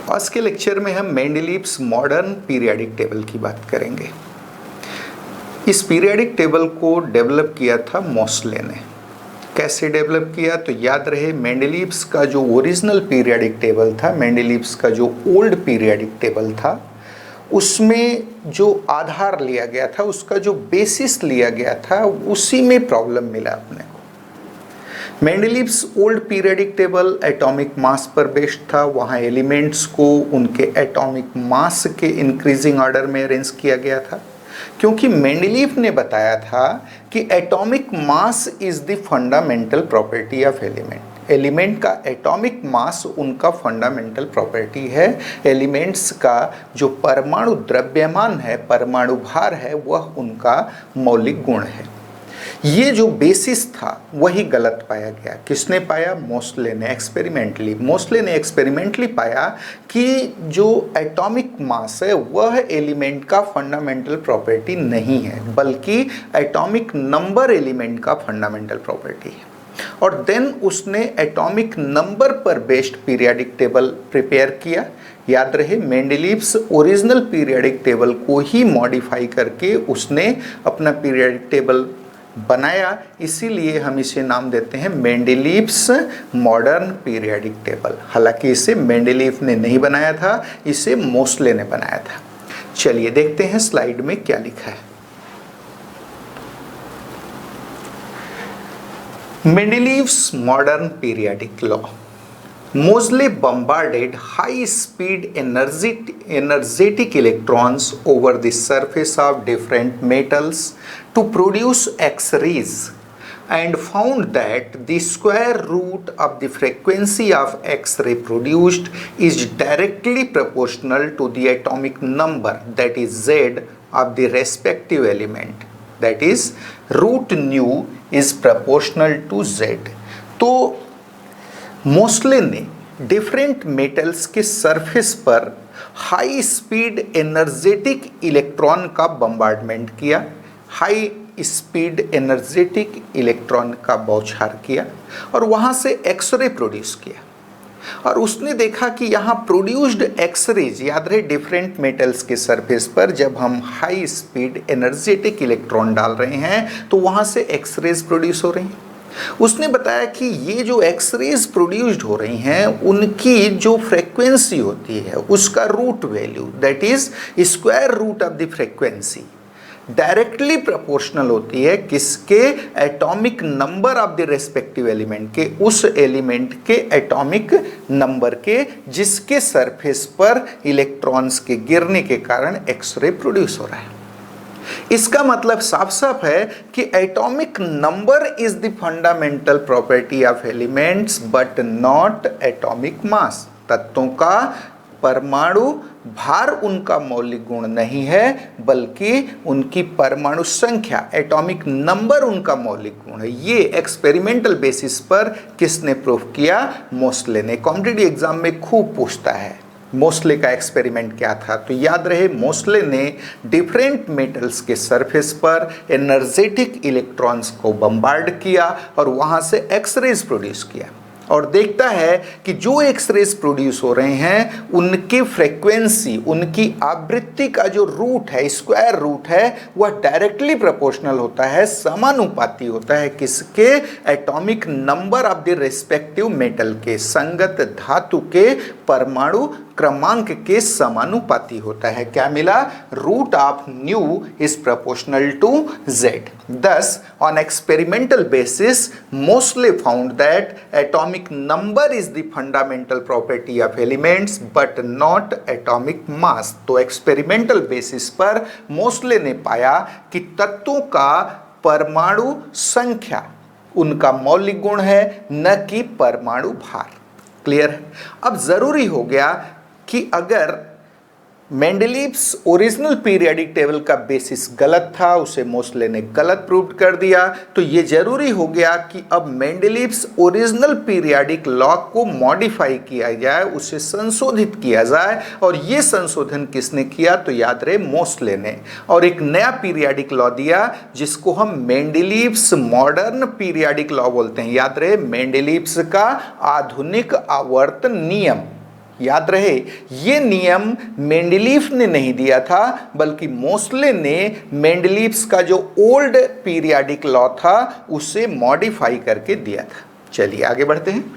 आज के लेक्चर में हम मेंडलीव्स मॉडर्न पीरियोडिक टेबल की बात करेंगे। इस पीरियोडिक टेबल को डेवलप किया था मोसले ने। कैसे डेवलप किया तो याद रहे, मेंडलीव्स का जो ओरिजिनल पीरियोडिक टेबल था, मेंडलीव्स का जो ओल्ड पीरियोडिक टेबल था, उसमें जो आधार लिया गया था, उसका जो बेसिस लिया गया था, उसी में प्रॉब्लम मिला अपने को। Mendeleev's old periodic table atomic mass पर बेस्ड था। वहाँ एलिमेंट्स को उनके एटॉमिक मास के इंक्रीजिंग ऑर्डर में अरेंज किया गया था, क्योंकि मेंडलीव ने बताया था कि atomic mass is the fundamental property of element. Element का एटॉमिक मास उनका फंडामेंटल प्रॉपर्टी है। एलिमेंट्स का जो परमाणु द्रव्यमान है, परमाणु भार है, वह उनका मौलिक गुण है। ये जो बेसिस था वही गलत पाया गया। किसने पाया? मोसले ने एक्सपेरिमेंटली पाया कि जो एटॉमिक मास है वह एलिमेंट का फंडामेंटल प्रॉपर्टी नहीं है, बल्कि एटॉमिक नंबर एलिमेंट का फंडामेंटल प्रॉपर्टी है। और देन उसने एटॉमिक नंबर पर बेस्ड पीरियोडिक टेबल प्रिपेयर किया। याद रहे, मेंडलीव्स ओरिजिनल पीरियोडिक टेबल को ही मॉडिफाई करके उसने अपना पीरियोडिक टेबल बनाया, इसीलिए हम इसे नाम देते हैं मेंडलीव्स मॉडर्न पीरियोडिक टेबल। हालांकि इसे मेंडलीव ने नहीं बनाया था, इसे मोसले ने बनाया था। चलिए देखते हैं स्लाइड में क्या लिखा है। Mendeleev's modern periodic law. Moseley bombarded high-speed energetic electrons over the surface of different metals to produce X-rays and found that the square root of the frequency of X-ray produced is directly proportional to the atomic number, that is Z, of the respective element. That is, root nu is proportional to Z. तो मोसले ने different metals के surface पर high speed energetic electron का bombardment किया, high speed energetic electron का बौछार किया और वहाँ से एक्सरे प्रोड्यूस किया। और उसने देखा कि यहाँ प्रोड्यूस्ड एक्सरेज, याद रहे, डिफरेंट मेटल्स के सरफेस पर जब हम हाई स्पीड एनर्जेटिक इलेक्ट्रॉन डाल रहे हैं तो वहाँ से एक्सरेज प्रोड्यूस हो रही हैं। उसने बताया कि ये जो एक्सरेज प्रोड्यूस्ड हो रही हैं, उनकी जो फ्रीक्वेंसी होती है उसका root value, that is square root of the frequency, directly proportional होती है किसके? Atomic number of the respective element के, उस एलिमेंट के एटॉमिक नंबर के जिसके सरफेस पर इलेक्ट्रॉन्स के गिरने के कारण एक्सरे प्रोड्यूस हो रहा है। इसका मतलब साफ साफ है कि atomic number is the fundamental property of elements but not atomic mass. तत्वों का परमाणु भार उनका मौलिक गुण नहीं है, बल्कि उनकी परमाणु संख्या, एटॉमिक नंबर उनका मौलिक गुण है। ये एक्सपेरिमेंटल बेसिस पर किसने प्रूव किया? मोसले ने। कॉम्पिटिटिव एग्जाम में खूब पूछता है मोसले का एक्सपेरिमेंट क्या था। तो याद रहे, मोसले ने डिफरेंट मेटल्स के सरफेस पर एनर्जेटिक इलेक्ट्रॉन्स को बम्बार्ड किया और वहाँ से एक्सरेज प्रोड्यूस किया और देखता है कि जो एक्सरेज प्रोड्यूस हो रहे हैं उनकी फ्रीक्वेंसी, उनकी आवृत्ति का जो रूट है, स्क्वायर रूट है, वह डायरेक्टली प्रोपोर्शनल होता है, समानुपाती होता है किसके? Atomic number of the respective metal के, संगत धातु के परमाणु क्रमांक के समानुपाती होता है। क्या मिला? Root of nu is proportional to z. Thus, on experimental basis, Moseley found that atomic number is the fundamental property of elements, but not atomic mass. तो experimental basis पर Moseley ने पाया कि तत्वों का परमाणु संख्या उनका मौलिक गुण है, न कि परमाणु भार। क्लियर है? अब जरूरी हो गया कि अगर मेंडलीव्स ओरिजिनल पीरियोडिक टेबल का बेसिस गलत था, उसे मोसले ने गलत प्रूव कर दिया, तो ये जरूरी हो गया कि अब मेंडलीव्स ओरिजिनल पीरियोडिक लॉ को मॉडिफाई किया जाए, उसे संशोधित किया जाए। और ये संशोधन किसने किया? तो याद रहे, मोसले ने। और एक नया पीरियोडिक लॉ दिया जिसको हम मेंडलीव्स मॉडर्न पीरियोडिक लॉ बोलते हैं। याद रहे, मेंडलीव्स का आधुनिक आवर्त नियम। याद रहे, ये नियम मेंडलीफ ने नहीं दिया था, बल्कि मोसले ने मेंडलीव्स का जो ओल्ड पीरियाडिक लॉ था उसे मॉडिफाई करके दिया था। चलिए आगे बढ़ते हैं।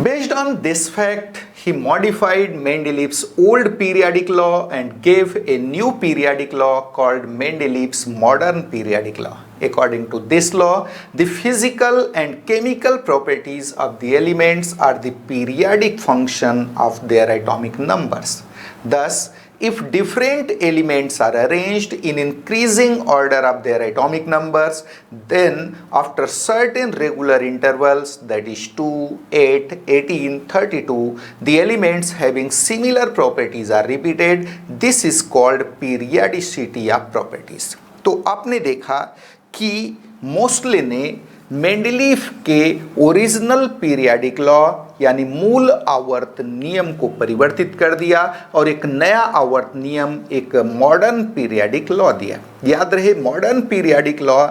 Based on this fact, he modified Mendeleev's old periodic law and gave a new periodic law called Mendeleev's modern periodic law. According to this law, the physical and chemical properties of the elements are the periodic function of their atomic numbers. Thus, if different elements are arranged in increasing order of their atomic numbers, then after certain regular intervals, that is 2, 8, 18, 32, the elements having similar properties are repeated. This is called periodicity of properties. तो आपने देखा कि मोसले ने Mendeleev के original periodic law यानी मूल आवर्त नियम को परिवर्तित कर दिया और एक नया आवर्त नियम, एक मॉडर्न पीरियाडिक लॉ दिया। याद रहे, modern periodic law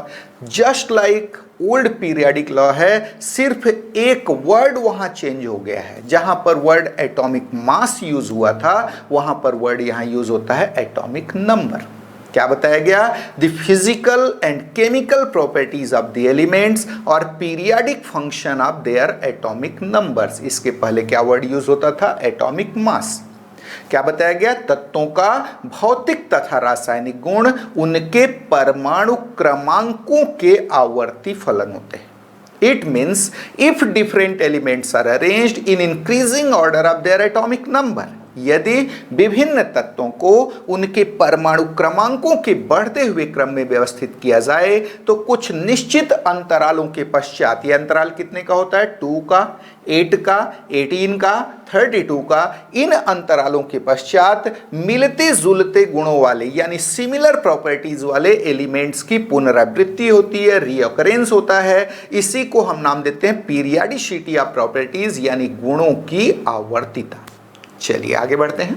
just like old periodic law है, सिर्फ एक वर्ड वहां चेंज हो गया है। जहां पर वर्ड एटॉमिक मास यूज हुआ था, वहां पर वर्ड यहां यूज होता है एटॉमिक नंबर। क्या बताया गया? The physical and chemical properties of the elements और periodic function of their atomic numbers. इसके पहले क्या वर्ड यूज होता था? Atomic mass. क्या बताया गया? तत्वों का भौतिक तथा रासायनिक गुण उनके परमाणु क्रमांकों के आवर्ती फलन होते हैं। It means if different elements are arranged in increasing order of their atomic number, यदि विभिन्न तत्वों को उनके परमाणु क्रमांकों के बढ़ते हुए क्रम में व्यवस्थित किया जाए तो कुछ निश्चित अंतरालों के पश्चात, ये अंतराल कितने का होता है? 2 का, 8 का, 18 का, 32 का, इन अंतरालों के पश्चात मिलते जुलते गुणों वाले यानी सिमिलर प्रॉपर्टीज वाले एलिमेंट्स की पुनरावृत्ति होती है, रीऑकरेंस होता है। इसी को हम नाम देते हैं पीरियाडिसिटी ऑफ प्रॉपर्टीज यानी गुणों की आवर्तिता। चलिए आगे बढ़ते हैं।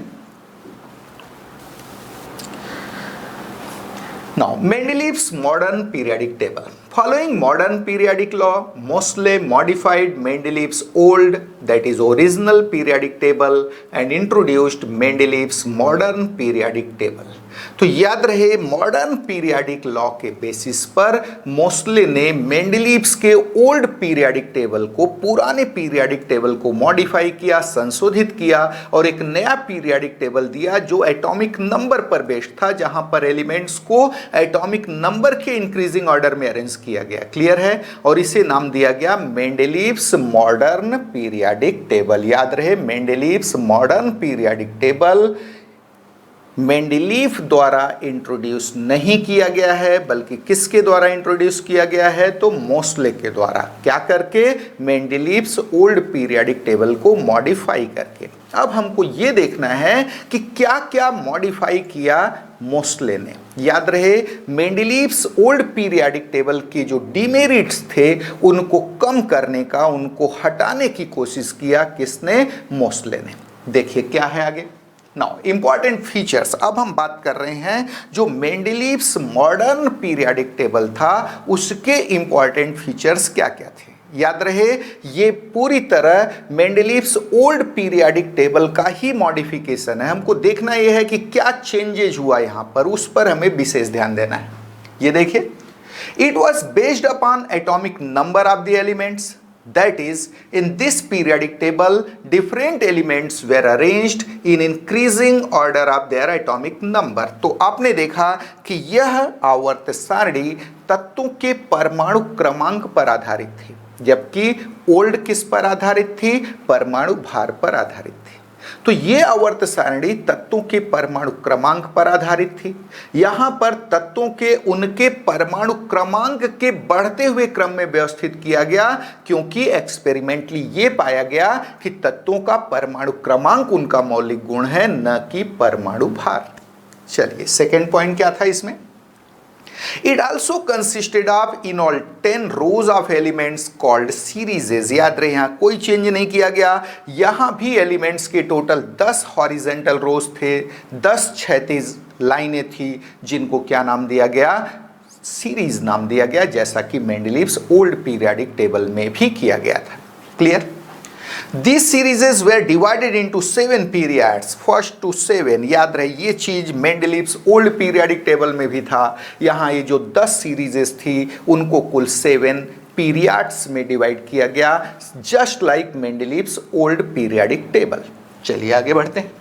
Now, Mendeleev's modern periodic table. Following modern periodic law, Moseley modified Mendeleev's old, that is original periodic table and introduced Mendeleev's modern periodic table. तो याद रहे, मॉडर्न पीरियाडिक लॉ के बेसिस पर मोसले ने मेंडलीव्स के ओल्ड पीरियाडिक टेबल को, पुराने periodic table को मॉडिफाई किया, संशोधित किया और एक नया पीरियाडिक टेबल दिया जो एटॉमिक नंबर पर बेस्ड था, जहां पर एलिमेंट्स को एटॉमिक नंबर के इंक्रीजिंग ऑर्डर में अरेंज किया गया। क्लियर है? और इसे नाम दिया गया मेंडलीव्स मॉडर्न पीरियाडिक टेबल। याद रहे, Mendeleev's modern periodic table Mendeleev द्वारा इंट्रोड्यूस नहीं किया गया है, बल्कि किसके द्वारा इंट्रोड्यूस किया गया है? तो मोसले के द्वारा। क्या करके? मेंडलीव्स ओल्ड पीरियाडिक टेबल को मॉडिफाई करके। अब हमको ये देखना है कि क्या क्या मॉडिफाई किया मोसले ने। याद रहे, मेंडलीव्स ओल्ड पीरियाडिक टेबल के जो डिमेरिट्स थे उनको कम करने का, उनको हटाने की कोशिश किया किसने? मोसले ने। देखिए क्या है आगे। Now important features. अब हम बात कर रहे हैं जो मेंडलीव्स मॉडर्न पीरियाडिक टेबल था उसके इंपॉर्टेंट फीचर्स क्या क्या थे। याद रहे, ये पूरी तरह मेंडलीव्स ओल्ड पीरियाडिक टेबल का ही मॉडिफिकेशन है। हमको देखना यह है कि क्या चेंजेज हुआ यहां पर, उस पर हमें विशेष ध्यान देना है। ये देखिए, it was based upon atomic number of the elements. That is, in this periodic table, different elements were arranged in increasing order of their atomic number. तो आपने देखा कि यह आवर्त सारणी तत्वों के परमाणु क्रमांक पर आधारित थी, जबकि ओल्ड किस पर आधारित थी? परमाणु भार पर आधारित थी। तो ये आवर्त सारणी तत्वों के परमाणु क्रमांक पर आधारित थी। यहां पर तत्वों के उनके परमाणु क्रमांक के बढ़ते हुए क्रम में व्यवस्थित किया गया, क्योंकि एक्सपेरिमेंटली ये पाया गया कि तत्वों का परमाणु क्रमांक उनका मौलिक गुण है, न कि परमाणु भार। चलिए सेकेंड पॉइंट क्या था इसमें? It also consisted of in all 10 rows of elements called series. याद रहे, यहाँ कोई चेंज नहीं किया गया। यहाँ भी एलिमेंट्स के टोटल 10 हॉरिजेंटल रोज थे, 10 क्षैतिज लाइनें थी, जिनको क्या नाम दिया गया? सीरीज नाम दिया गया, जैसा कि मेंडलीव्स ओल्ड पीरियाडिक टेबल में भी किया गया था। Clear? These series were divided into 7 periods, first to 7। याद रहे ये चीज मेंडलीव्स ओल्ड पीरियडिक टेबल में भी था। यहाँ ये जो 10 सीरीजेस थी उनको कुल 7 पीरियड्स में डिवाइड किया गया, just like Mendeleev's old periodic table. चलिए आगे बढ़ते हैं।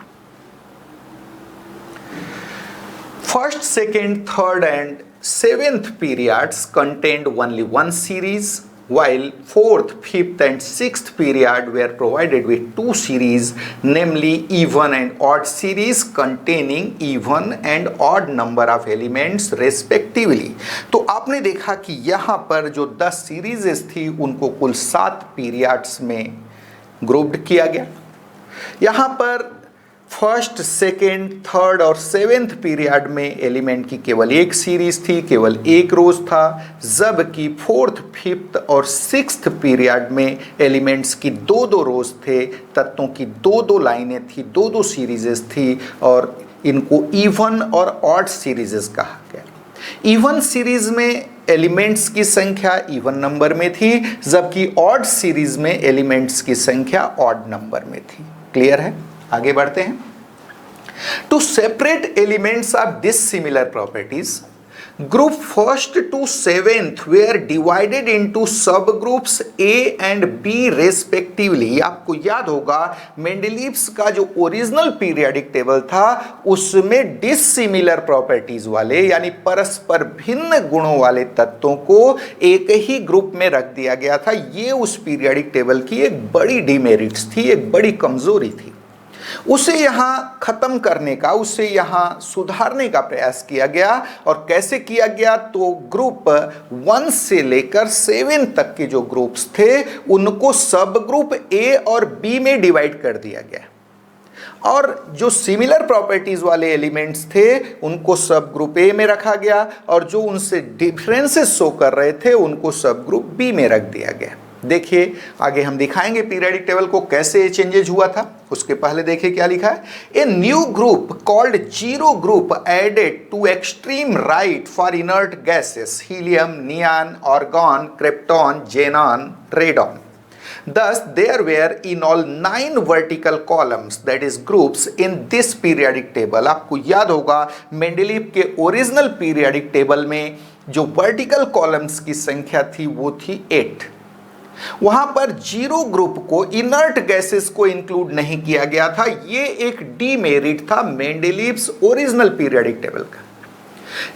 First, second, third and seventh periods contained only one series, while fourth, fifth and sixth period were provided with 2 series, namely even and odd series containing even and odd number of elements respectively। तो आपने देखा कि यहाँ पर जो 10 सीरीजेस थी उनको कुल 7 पीरियड्स में ग्रुप्ड किया गया। यहाँ पर फर्स्ट, सेकेंड, थर्ड और सेवेंथ पीरियड में एलिमेंट की केवल एक सीरीज थी, केवल एक रोज था, जबकि फोर्थ, फिफ्थ और सिक्स्थ पीरियड में एलिमेंट्स की 2-2 रोज थे, तत्वों की 2-2 लाइनें थी, 2-2 सीरीजेस थी और इनको इवन और ऑड सीरीजेस कहा गया। इवन सीरीज में एलिमेंट्स की संख्या इवन नंबर में थी, जबकि ऑड सीरीज में एलिमेंट्स की संख्या ऑड नंबर में थी। क्लियर है? आगे बढ़ते हैं। To separate elements of dissimilar properties, group first to seventh were divided into sub groups A and B respectively. आपको याद होगा मेंडलीव्स का जो ओरिजिनल पीरियडिक टेबल था उसमें डिसिमिलर प्रॉपर्टीज वाले यानी परस्पर भिन्न गुणों वाले तत्वों को एक ही ग्रुप में रख दिया गया था। ये उस पीरियडिक टेबल की एक बड़ी डिमेरिट्स थी, एक बड़ी कमजोरी थी। उसे यहाँ खत्म करने का, उसे यहाँ सुधारने का प्रयास किया गया। और कैसे किया गया? तो ग्रुप 1 से लेकर 7 तक के जो ग्रुप्स थे उनको सब ग्रुप ए और बी में डिवाइड कर दिया गया और जो सिमिलर प्रॉपर्टीज वाले एलिमेंट्स थे उनको सब ग्रुप ए में रखा गया और जो उनसे डिफरेंसेस शो कर रहे थे उनको सब ग्रुप बी में रख दिया गया। देखिए आगे हम दिखाएंगे पीरियडिक टेबल को कैसे चेंजेज हुआ था। उसके पहले देखिए क्या लिखा है। A new group called zero group added to extreme right for inert gases helium, neon, argon, krypton, xenon, radon. Thus, there were in all 9 vertical columns, that is groups, in this periodic table। आपको याद होगा Mendeleev के original periodic table में जो vertical columns की संख्या थी वो थी 8। वहां पर जीरो ग्रुप को, इनर्ट गैसेस को इंक्लूड नहीं किया गया था। ये एक डीमेरिट था मेंडलीव्स ओरिजिनल पीरियडिक टेबल का।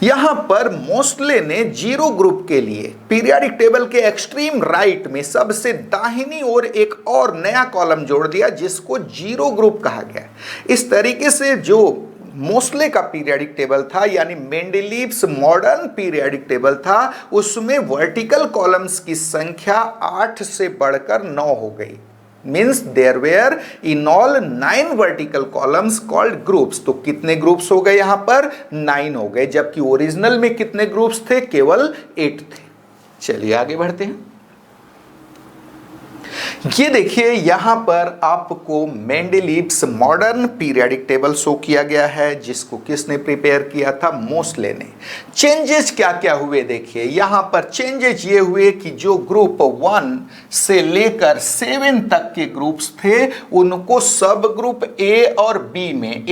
यहां पर मोस्टले ने जीरो ग्रुप के लिए पीरियडिक टेबल के एक्सट्रीम राइट में सबसे दाहिनी ओर एक और नया कॉलम जोड़ दिया जिसको जीरो ग्रुप कहा गया। इस तरीके से जो मोस्टले का पीरियडिक टेबल था यानी मेंडलीव्स मॉडर्न पीरियडिक टेबल था उसमें वर्टिकल कॉलम्स की संख्या 8 से बढ़कर 9 हो गई। Means there were in all 9 vertical columns called groups. तो कितने ग्रुप्स हो गए? यहां पर 9 हो गए, जबकि ओरिजिनल में कितने ग्रुप्स थे? केवल 8 थे। चलिए आगे बढ़ते हैं। ये देखिए यहां पर आपको Mendeleev's modern periodic table show किया गया है जिसको किसने प्रिपेयर किया था? मोस्टले ने। चेंजेस क्या क्या हुए देखिए। यहां पर चेंजेस ये हुए कि जो ग्रुप 1 से लेकर 7 तक के ग्रुप्स थे उनको सब ग्रुप ए और बी में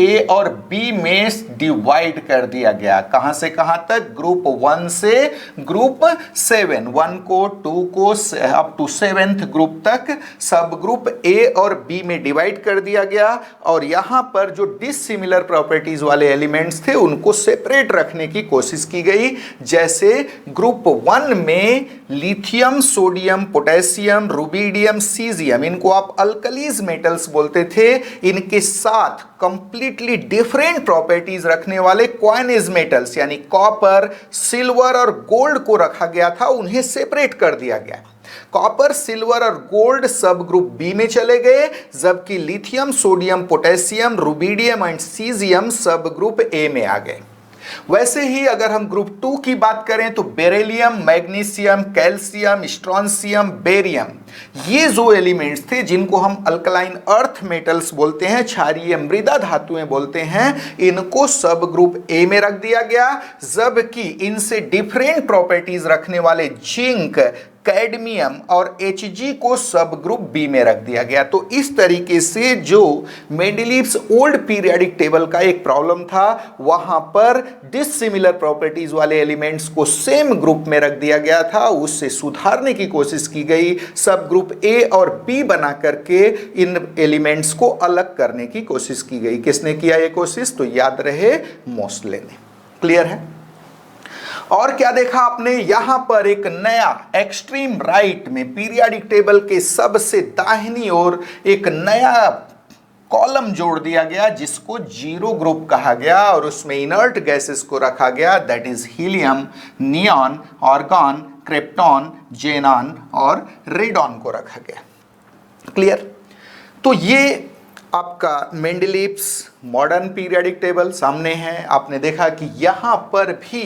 डिवाइड कर दिया गया। कहां से कहां तक? ग्रुप 1 से ग्रुप 7, 1 को 2 को अप टू 7th ग्रुप तक सब ग्रुप ए और बी में डिवाइड कर दिया गया और यहां पर जो डिसिमिलर प्रॉपर्टीज वाले एलिमेंट्स थे उनको सेपरेट रखने की कोशिश की गई। जैसे ग्रुप 1 में lithium, sodium, potassium, rubidium, caesium, इनको आप अल्कलीज मेटल्स बोलते थे, इनके साथ कंप्लीटली डिफरेंट प्रॉपर्टीज रखने वाले क्वाइनेज मेटल्स यानी कॉपर, सिल्वर और गोल्ड को रखा गया था, उन्हें सेपरेट कर दिया गया। कॉपर, सिल्वर और गोल्ड सब ग्रुप बी में चले गए, जबकि lithium, sodium, potassium, rubidium and caesium सब ग्रुप ए में आ गए। वैसे ही अगर हम ग्रुप 2 की बात करें तो beryllium, magnesium, calcium, strontium, barium ये जो एलिमेंट्स थे जिनको हम अल्कलाइन अर्थ मेटल्स बोलते हैं, क्षारीय मृदा धातुएं बोलते हैं, इनको सब ग्रुप ए में रख दिया गया, जबकि इनसे डिफरेंट प्रॉपर्टीज रखने वाले जिंक, कैडमियम और Hg को सब ग्रुप बी में रख दिया गया। तो इस तरीके से जो मेंडलीव्स ओल्ड पीरियोडिक टेबल का एक प्रॉब्लम था, वहां पर डिसिमिलर प्रॉपर्टीज वाले एलिमेंट्स को सेम ग्रुप में रख दिया गया था, उससे सुधारने की कोशिश की गई, सब ग्रुप ए और बी बना करके इन एलिमेंट्स को अलग करने की कोशिश की गई। किसने किया ये कोशिश? तो याद रहे, मोस्ले ने। क्लियर है? और क्या देखा आपने? यहां पर एक नया एक्सट्रीम राइट में पीरियोडिक टेबल के सबसे दाहिनी ओर एक नया कॉलम जोड़ दिया गया जिसको जीरो ग्रुप कहा गया, और उसमें इनर्ट गैसेस को रखा गया, that is helium, neon, argon, krypton, xenon और रेडॉन को रखा गया। क्लियर? तो ये आपका मेंडलीव्स मॉडर्न पीरियोडिक टेबल सामने है। आपने देखा कि यहाँ पर भी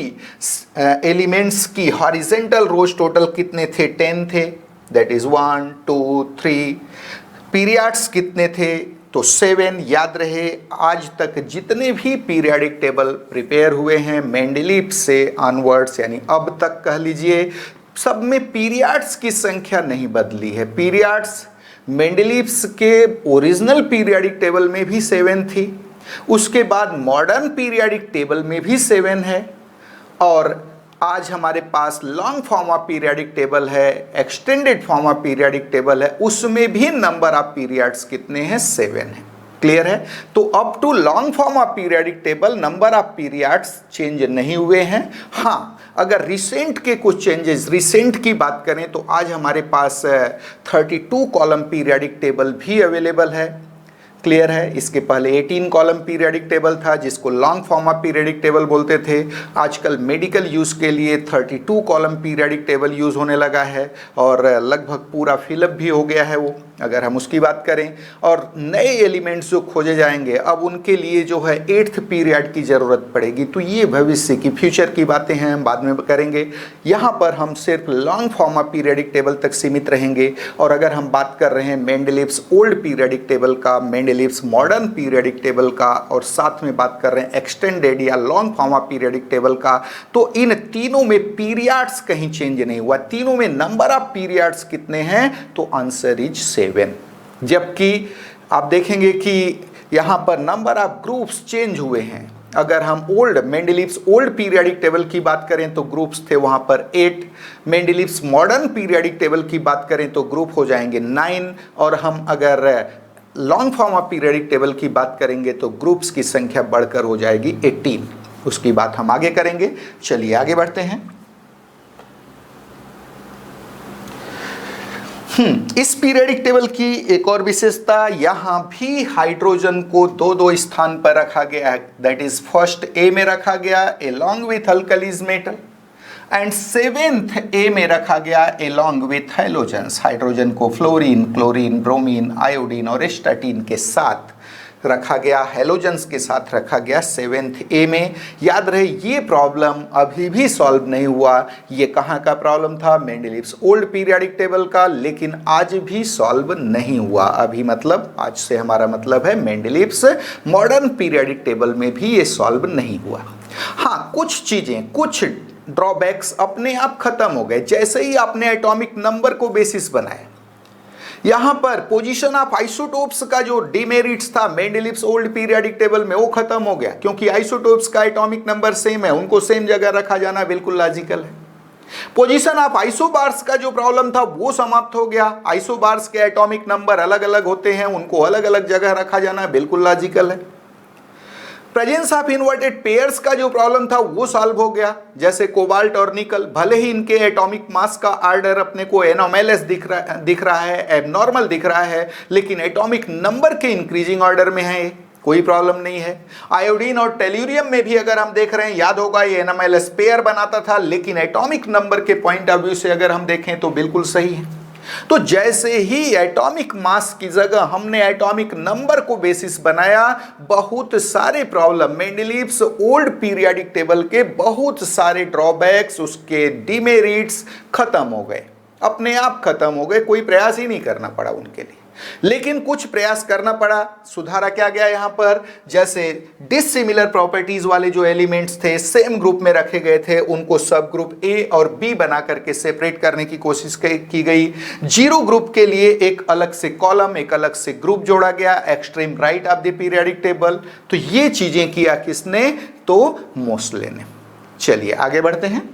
एलिमेंट्स की हॉरिजेंटल रोज टोटल कितने थे? 10 थे, दैट इज 1 2 3। पीरियड्स कितने थे? तो 7। याद रहे, आज तक जितने भी पीरियोडिक टेबल प्रिपेयर हुए हैं मेंडलीव्स से ऑनवर्ड्स, यानी अब तक कह लीजिए, सब में पीरियड्स की संख्या नहीं बदली है। पीरियड्स मेंडलीव्स के ओरिजिनल पीरियोडिक टेबल में भी 7 थी, उसके बाद मॉडर्न पीरियोडिक टेबल में भी 7 है, और आज हमारे पास long form of periodic table है, extended form of periodic table है, उसमें भी नंबर ऑफ पीरियड्स कितने हैं? 7 है। क्लियर है? तो up to long form of periodic table number of periods change नहीं हुए हैं। हाँ, अगर रिसेंट के कुछ चेंजेस, रिसेंट की बात करें तो आज हमारे पास 32 कॉलम पीरियोडिक टेबल भी अवेलेबल है। क्लियर है? इसके पहले 18 कॉलम पीरियोडिक टेबल था जिसको long form of periodic table बोलते थे। आजकल मेडिकल यूज़ के लिए 32 कॉलम पीरियोडिक टेबल यूज़ होने लगा है, और लगभग पूरा फिलअप भी हो गया है वो, अगर हम उसकी बात करें। और नए एलिमेंट्स जो खोजे जाएंगे, अब उनके लिए जो है 8th पीरियड की ज़रूरत पड़ेगी। तो ये भविष्य की, फ्यूचर की बातें हैं, हम बाद में करेंगे। यहाँ पर हम सिर्फ long form of periodic table तक सीमित रहेंगे। और अगर हम बात कर रहे हैं मेंडलीव्स ओल्ड पीरियोडिक टेबल का, मेंडलीव्स मॉडर्न पीरियोडिक टेबल का, और साथ में बात कर रहे हैं एक्सटेंडेड या long form of periodic table का, तो इन तीनों में पीरियड्स कहीं चेंज नहीं हुआ। तीनों में नंबर ऑफ पीरियड्स कितने हैं? तो आंसर इज 7। जबकि आप देखेंगे कि यहां पर नंबर ऑफ ग्रुप्स चेंज हुए हैं। अगर हम old Mendeleev's old periodic table की बात करें तो ग्रुप्स थे वहां पर 8। मेंडलीव्स मॉडर्न पीरियोडिक टेबल की बात करें तो ग्रुप हो जाएंगे 9। और हम अगर long form of periodic table की बात करेंगे तो ग्रुप्स की संख्या बढ़कर हो जाएगी 18। उसकी बात हम आगे करेंगे। चलिए आगे बढ़ते हैं। इस पीरियोडिक टेबल की एक और विशेषता, यहां भी हाइड्रोजन को दो स्थान पर रखा गया है। दैट इज फर्स्ट ए में रखा गया along with alkalis metal, and 7th ए में रखा गया एलॉन्ग विथ हैलोजेंस। हाइड्रोजन को फ्लोरीन, क्लोरीन, ब्रोमीन, आयोडीन और एस्टाटीन के साथ रखा गया, हैलोजेंस के साथ रखा गया 7th ए में। याद रहे, ये प्रॉब्लम अभी भी सॉल्व नहीं हुआ। ये कहाँ का प्रॉब्लम था? मेंडलीव्स ओल्ड पीरियोडिक टेबल का, लेकिन आज भी सॉल्व नहीं हुआ। अभी मतलब आज से हमारा मतलब है मेंडलीव्स मॉडर्न पीरियोडिक टेबल में भी ये सॉल्व नहीं हुआ। हाँ, कुछ चीज़ें, कुछ ड्रॉबैक्स अपने आप खत्म हो गए जैसे ही आपने एटॉमिक नंबर को बेसिस बनाया। यहां पर पोजीशन ऑफ आइसोटोप्स का जो डिमेरिट्स था मेंडलीव्स ओल्ड पीरियोडिक टेबल में, वो खत्म हो गया, क्योंकि आइसोटोप्स का एटॉमिक नंबर सेम है, उनको सेम जगह रखा जाना बिल्कुल लॉजिकल है। पोजीशन ऑफ आइसोबार्स का जो प्रॉब्लम था वो समाप्त हो गया। आइसोबार्स के एटॉमिक नंबर अलग अलग होते हैं, उनको अलग अलग जगह रखा जाना बिल्कुल लॉजिकल है। प्रेजेंस ऑफ इन्वर्टेड पेयर्स का जो प्रॉब्लम था वो सॉल्व हो गया। जैसे कोबाल्ट और निकल, भले ही इनके एटॉमिक मास का आर्डर अपने को एनोमैलस दिख रहा है, एबनॉर्मल दिख रहा है, लेकिन एटॉमिक नंबर के इंक्रीजिंग ऑर्डर में है, कोई प्रॉब्लम नहीं है। आयोडीन और टेल्यूरियम में भी अगर हम देख रहे हैं, याद होगा ये एनोमैलस पेयर बनाता था, लेकिन एटॉमिक नंबर के पॉइंट ऑफ व्यू से अगर हम देखें तो बिल्कुल सही है। तो जैसे ही एटॉमिक मास की जगह हमने एटॉमिक नंबर को बेसिस बनाया, बहुत सारे problem Mendeleev's old periodic table के बहुत सारे ड्रॉबैक्स, उसके डिमेरिट्स खत्म हो गए। अपने आप खत्म हो गए, कोई प्रयास ही नहीं करना पड़ा उनके लिए। लेकिन कुछ प्रयास करना पड़ा, सुधारा क्या गया यहाँ पर, जैसे डिसिमिलर प्रॉपर्टीज वाले जो एलिमेंट्स थे सेम ग्रुप में रखे गए थे, उनको सब ग्रुप ए और बी बना करके सेपरेट करने की कोशिश की गई। जीरो ग्रुप के लिए एक अलग से कॉलम, एक अलग से ग्रुप जोड़ा गया extreme right of the periodic table. तो ये चीजें किया किसने, तो मोसले ने। चलिए आगे बढ़ते हैं।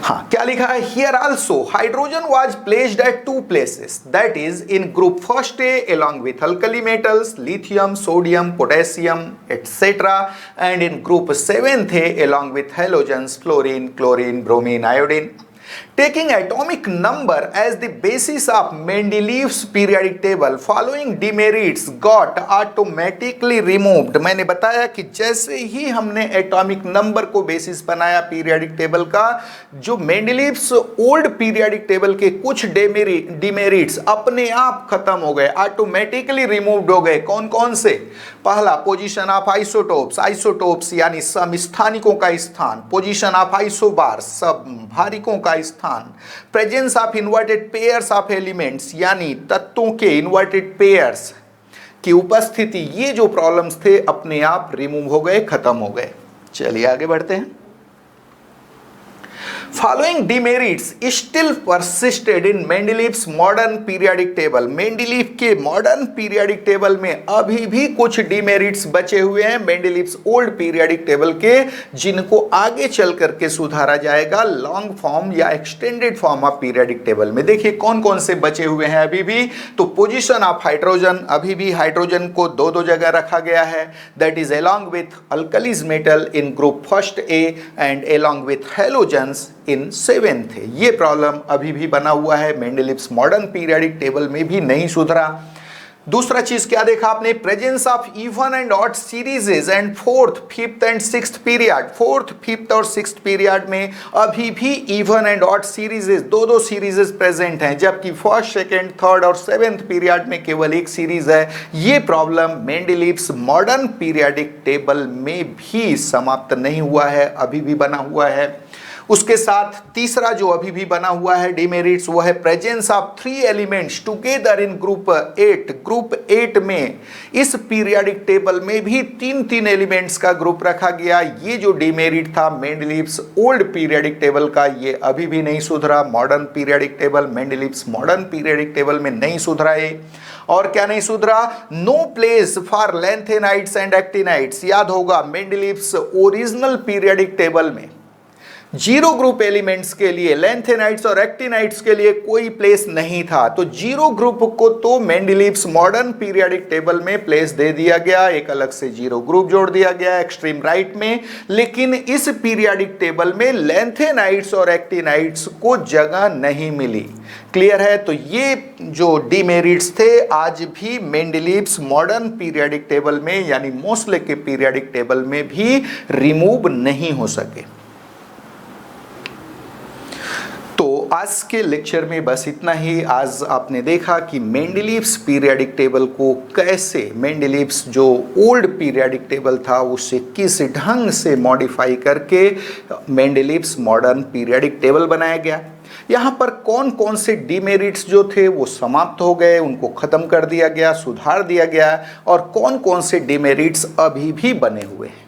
हाँ, क्या लिखा है, here also hydrogen was placed at two places, that is in group first A along with alkali metals lithium, sodium, potassium etc. and in group 7th A along with halogens fluorine, chlorine, bromine, iodine. Taking atomic number as the basis of Mendeleev's periodic table, following demerits got automatically removed. मैंने बताया कि जैसे ही हमने atomic number को basis बनाया periodic table का, जो Mendeleev's old periodic table के कुछ डिमेरिट्स अपने आप खत्म हो गए, ऑटोमेटिकली रिमूव्ड हो गए। कौन कौन से, पहला पोजीशन ऑफ आइसोटोप्स, आइसोटोप्स यानी समस्थानिकों का स्थान, पोजीशन ऑफ आइसोबार्स सब भारिकों का स्थान, presence of inverted pairs of elements यानी तत्वों के इन्वर्टेड पेयर्स की उपस्थिति, ये जो प्रॉब्लम्स थे अपने आप रिमूव हो गए, खत्म हो गए। चलिए आगे बढ़ते हैं। Following demerits still persisted in Mendeleev's modern periodic table. Mendeleev के मॉडर्न पीरियोडिक टेबल में अभी भी कुछ डिमेरिट्स बचे हुए हैं मेंडलीव्स ओल्ड पीरियोडिक टेबल के, जिनको आगे चल करके सुधारा जाएगा लॉन्ग फॉर्म या extended form of periodic table में। देखिए कौन कौन से बचे हुए हैं अभी भी। तो पोजीशन ऑफ हाइड्रोजन, अभी भी हाइड्रोजन को दो दो जगह रखा गया है, that is along with alkalis metal in group first A and along with halogens in 7th। ये प्रॉब्लम अभी भी बना हुआ है, मेंडलीव्स मॉडर्न पीरियोडिक टेबल में भी नहीं सुधरा। दूसरा चीज क्या देखा आपने, presence of even and odd serieses and fourth, fifth and sixth period, fourth, fifth और सिक्स्थ पीरियड में अभी भी इवन एंड ऑड सीरीजेज, दो दो सीरीजेज प्रेजेंट हैं, जबकि फर्स्ट, सेकेंड, थर्ड और 7th पीरियड में केवल एक सीरीज है। ये problem Mendeleev's modern periodic table में भी समाप्त नहीं हुआ है, अभी भी बना हुआ है। उसके साथ तीसरा जो अभी भी बना हुआ है डिमेरिट्स, वो है presence of 3 elements together in group 8। Group 8 में इस पीरियोडिक टेबल में भी तीन एलिमेंट्स का ग्रुप रखा गया। ये जो डिमेरिट था मेंडलीव्स ओल्ड पीरियोडिक टेबल का, ये अभी भी नहीं सुधरा modern periodic table, Mendeleev's modern periodic table में नहीं सुधरा है। और क्या नहीं सुधरा, no place for lanthanides and actinides. याद होगा मेंडलीव्स ओरिजिनल पीरियोडिक टेबल में जीरो ग्रुप एलिमेंट्स के लिए, लैंथेनाइट्स और एक्टिनाइट्स के लिए कोई प्लेस नहीं था। तो जीरो ग्रुप को तो मेंडलीव्स मॉडर्न पीरियोडिक टेबल में प्लेस दे दिया गया, एक अलग से जीरो ग्रुप जोड़ दिया गया एक्सट्रीम राइट में। लेकिन इस पीरियोडिक टेबल में लैंथेनाइट्स और एक्टिनाइट्स को जगह नहीं मिली। क्लियर है। तो ये जो डिमेरिट्स थे आज भी मेंडलीव्स मॉडर्न पीरियोडिक टेबल में यानी मोसले के पीरियोडिक टेबल में भी रिमूव नहीं हो सके। तो आज के लेक्चर में बस इतना ही। आज आपने देखा कि मेंडलीव्स पीरियोडिक टेबल को कैसे, मेंडलीव्स जो ओल्ड पीरियोडिक टेबल था उसे किस ढंग से मॉडिफाई करके मेंडलीव्स मॉडर्न पीरियोडिक टेबल बनाया गया। यहाँ पर कौन कौन से डिमेरिट्स जो थे वो समाप्त हो गए, उनको ख़त्म कर दिया गया, सुधार दिया गया, और कौन कौन से डिमेरिट्स अभी भी बने हुए हैं।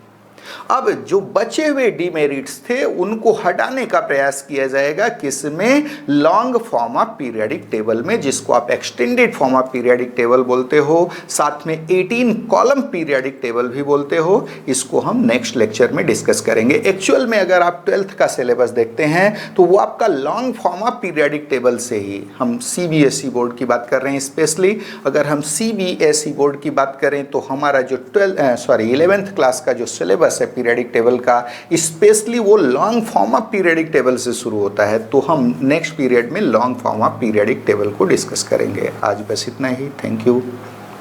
अब जो बचे हुए डिमेरिट्स थे उनको हटाने का प्रयास किया जाएगा, किसमें, long form of periodic table में, जिसको आप extended form of periodic table बोलते हो, साथ में 18 कॉलम पीरियोडिक टेबल भी बोलते हो। इसको हम नेक्स्ट लेक्चर में डिस्कस करेंगे। एक्चुअल में अगर आप 12th का सिलेबस देखते हैं तो वो आपका long form of periodic table से ही, हम CBSE बोर्ड की बात कर रहे हैं स्पेशली, अगर हम CBSE बोर्ड की बात करें तो हमारा जो 11th क्लास का जो सिलेबस है पीरियोडिक टेबल का, स्पेशली वो long form of periodic table से शुरू होता है। तो हम नेक्स्ट पीरियड में long form of periodic table को डिस्कस करेंगे। आज बस इतना ही। Thank you.